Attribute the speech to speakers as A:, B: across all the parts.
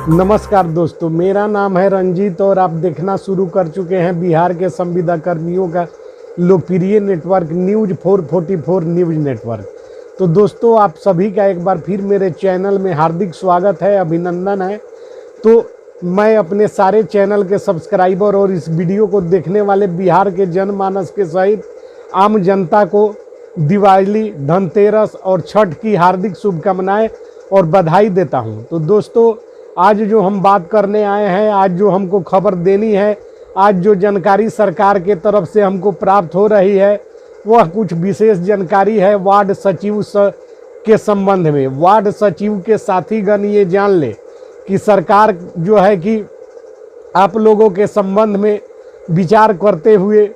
A: नमस्कार दोस्तों, मेरा नाम है रंजीत और आप देखना शुरू कर चुके हैं बिहार के संविदा कर्मियों का लोकप्रिय नेटवर्क न्यूज़ 444 न्यूज़ नेटवर्क। तो दोस्तों, आप सभी का एक बार फिर मेरे चैनल में हार्दिक स्वागत है, अभिनंदन है। तो मैं अपने सारे चैनल के सब्सक्राइबर और इस वीडियो को देखने वाले बिहार के जनमानस के सहित आम जनता को दिवाली, धनतेरस और छठ की हार्दिक शुभकामनाएं और बधाई देता हूं। तो दोस्तों, आज जो हम बात करने आए हैं, आज जो हमको खबर देनी है, आज जो जानकारी सरकार के तरफ से हमको प्राप्त हो रही है, वह कुछ विशेष जानकारी है वार्ड सचिव के संबंध में। वार्ड सचिव के साथीगण ये जान ले कि सरकार जो है कि आप लोगों के संबंध में विचार करते हुए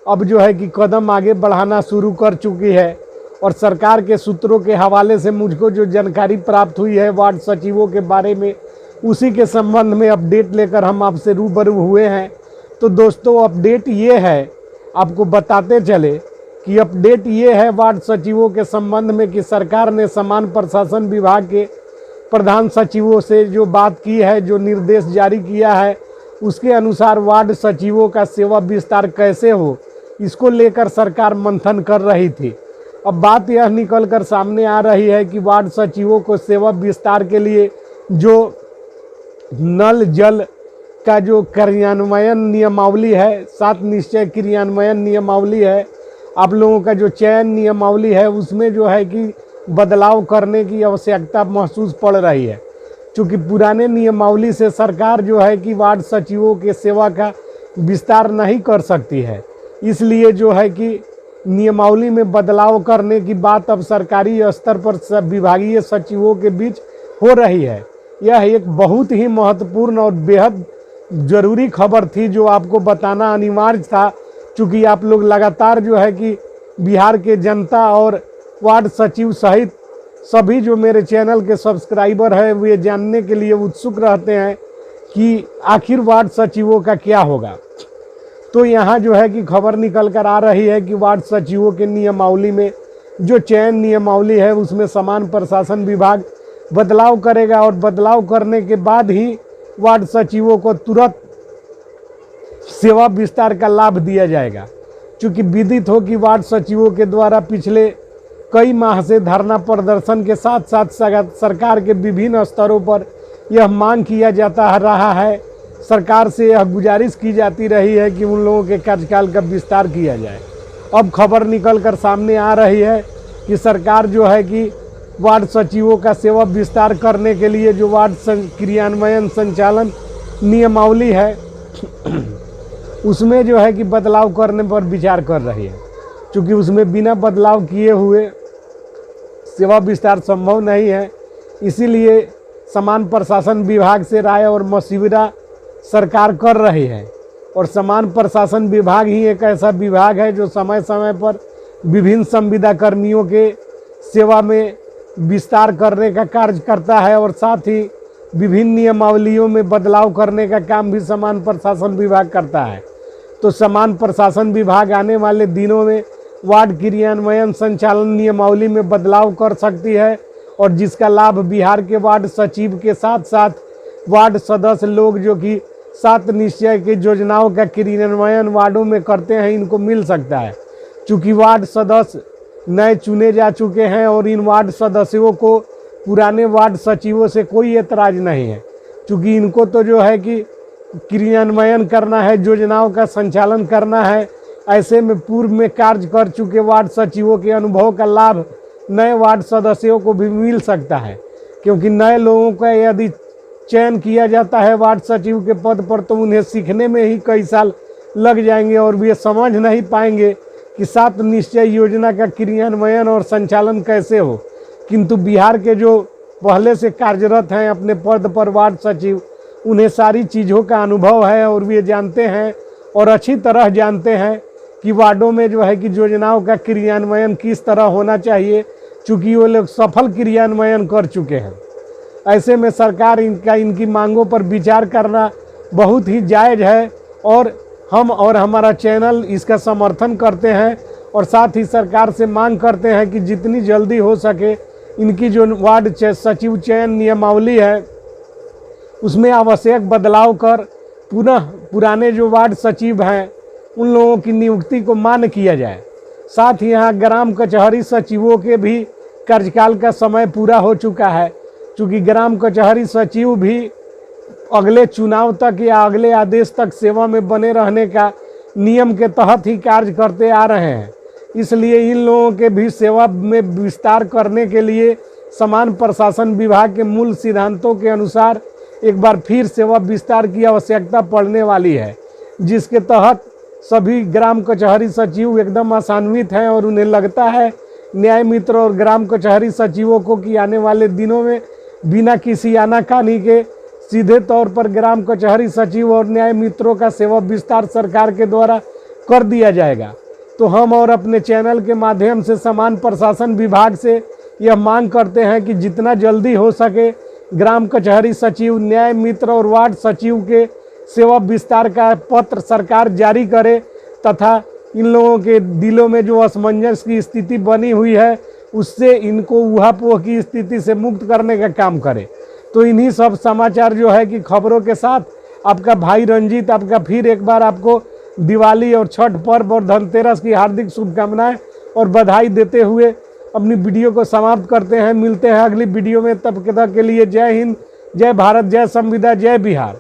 A: अब जो है कि कदम आगे बढ़ाना शुरू कर चुकी है। और सरकार के सूत्रों के हवाले से मुझको जो जानकारी प्राप्त हुई है वार्ड सचिवों के बारे में, उसी के संबंध में अपडेट लेकर हम आपसे रूबरू हुए हैं। तो दोस्तों, अपडेट ये है, आपको बताते चले कि अपडेट ये है वार्ड सचिवों के संबंध में कि सरकार ने समान प्रशासन विभाग के प्रधान सचिवों से जो बात की है, जो निर्देश जारी किया है, उसके अनुसार वार्ड सचिवों का सेवा विस्तार कैसे हो, इसको लेकर सरकार मंथन कर रही थी। अब बात यह निकल कर सामने आ रही है कि वार्ड सचिवों को सेवा विस्तार के लिए जो नल जल का जो क्रियान्वयन नियमावली है, 7 निश्चय क्रियान्वयन नियमावली है, आप लोगों का जो चयन नियमावली है, उसमें जो है कि बदलाव करने की आवश्यकता महसूस पड़ रही है। क्योंकि पुराने नियमावली से सरकार जो है कि वार्ड सचिवों के सेवा का विस्तार नहीं कर सकती है, इसलिए जो है कि नियमावली में बदलाव करने की बात अब सरकारी स्तर पर विभागीय सचिवों के बीच हो रही है। यह एक बहुत ही महत्वपूर्ण और बेहद ज़रूरी खबर थी जो आपको बताना अनिवार्य था, क्योंकि आप लोग लगातार जो है कि बिहार के जनता और वार्ड सचिव सहित सभी जो मेरे चैनल के सब्सक्राइबर हैं, वे जानने के लिए उत्सुक रहते हैं कि आखिर वार्ड सचिवों का क्या होगा। तो यहाँ जो है कि खबर निकल कर आ रही है कि वार्ड सचिवों के नियमावली में जो चयन नियमावली है, उसमें समान प्रशासन विभाग बदलाव करेगा और बदलाव करने के बाद ही वार्ड सचिवों को तुरंत सेवा विस्तार का लाभ दिया जाएगा। क्योंकि विदित हो कि वार्ड सचिवों के द्वारा पिछले कई माह से धरना प्रदर्शन के साथ साथ सरकार के विभिन्न स्तरों पर यह मांग किया जाता रहा है, सरकार से यह गुजारिश की जाती रही है कि उन लोगों के कार्यकाल का विस्तार किया जाए। अब खबर निकल कर सामने आ रही है कि सरकार जो है कि वार्ड सचिवों का सेवा विस्तार करने के लिए जो वार्ड क्रियान्वयन संचालन नियमावली है, उसमें जो है कि बदलाव करने पर विचार कर रही है। क्योंकि उसमें बिना बदलाव किए हुए सेवा विस्तार संभव नहीं है, इसीलिए समान प्रशासन विभाग से राय और मशविरा सरकार कर रही है। और समान प्रशासन विभाग ही एक ऐसा विभाग है जो समय समय पर विभिन्न संविदा कर्मियों के सेवा में विस्तार करने का कार्य करता है और साथ ही विभिन्न नियमावलियों में बदलाव करने का काम भी समान प्रशासन विभाग करता है। तो समान प्रशासन विभाग आने वाले दिनों में वार्ड क्रियान्वयन संचालन नियमावली में बदलाव कर सकती है, और जिसका लाभ बिहार के वार्ड सचिव के साथ साथ वार्ड सदस्य लोग जो कि 7 निश्चय की योजनाओं का क्रियान्वयन वार्डों में करते हैं, इनको मिल सकता है। चूँकि वार्ड सदस्य नए चुने जा चुके हैं और इन वार्ड सदस्यों को पुराने वार्ड सचिवों से कोई एतराज़ नहीं है, क्योंकि इनको तो जो है कि क्रियान्वयन करना है, योजनाओं का संचालन करना है। ऐसे में पूर्व में कार्य कर चुके वार्ड सचिवों के अनुभव का लाभ नए वार्ड सदस्यों को भी मिल सकता है। क्योंकि नए लोगों का यदि चयन किया जाता है वार्ड सचिव के पद पर, तो उन्हें सीखने में ही कई साल लग जाएंगे और वे समझ नहीं पाएंगे कि 7 निश्चय योजना का क्रियान्वयन और संचालन कैसे हो। किंतु बिहार के जो पहले से कार्यरत हैं अपने पद पर वार्ड सचिव, उन्हें सारी चीज़ों का अनुभव है और वे जानते हैं और अच्छी तरह जानते हैं कि वार्डों में जो है कि योजनाओं का क्रियान्वयन किस तरह होना चाहिए, चूँकि वो लोग सफल क्रियान्वयन कर चुके हैं। ऐसे में सरकार इनकी मांगों पर विचार करना बहुत ही जायज़ है और हम और हमारा चैनल इसका समर्थन करते हैं। और साथ ही सरकार से मांग करते हैं कि जितनी जल्दी हो सके इनकी जो वार्ड सचिव चयन नियमावली है उसमें आवश्यक बदलाव कर पुनः पुराने जो वार्ड सचिव हैं उन लोगों की नियुक्ति को मान्य किया जाए। साथ ही यहाँ ग्राम कचहरी सचिवों के भी कार्यकाल का समय पूरा हो चुका है, चूँकि ग्राम कचहरी सचिव भी अगले चुनाव तक या अगले आदेश तक सेवा में बने रहने का नियम के तहत ही कार्य करते आ रहे हैं। इसलिए इन लोगों के भी सेवा में विस्तार करने के लिए समान प्रशासन विभाग के मूल सिद्धांतों के अनुसार एक बार फिर सेवा विस्तार की आवश्यकता पड़ने वाली है, जिसके तहत सभी ग्राम कचहरी सचिव एकदम आशान्वित हैं और उन्हें लगता है न्याय मित्र और ग्राम कचहरी सचिवों को कि आने वाले दिनों में बिना किसी आनाकानी के सीधे तौर पर ग्राम कचहरी सचिव और न्याय मित्रों का सेवा विस्तार सरकार के द्वारा कर दिया जाएगा। तो हम और अपने चैनल के माध्यम से समान प्रशासन विभाग से यह मांग करते हैं कि जितना जल्दी हो सके ग्राम कचहरी सचिव, न्याय मित्र और वार्ड सचिव के सेवा विस्तार का पत्र सरकार जारी करे तथा इन लोगों के दिलों में जो असमंजस की स्थिति बनी हुई है उससे इनको ऊहापोह की स्थिति से मुक्त करने का काम करे। तो इन्हीं सब समाचार जो है कि खबरों के साथ आपका भाई रंजीत आपका फिर एक बार आपको दिवाली और छठ पर्व और धनतेरस की हार्दिक शुभकामनाएं और बधाई देते हुए अपनी वीडियो को समाप्त करते हैं। मिलते हैं अगली वीडियो में, तब तक के लिए जय हिंद, जय भारत, जय संविधान, जय बिहार।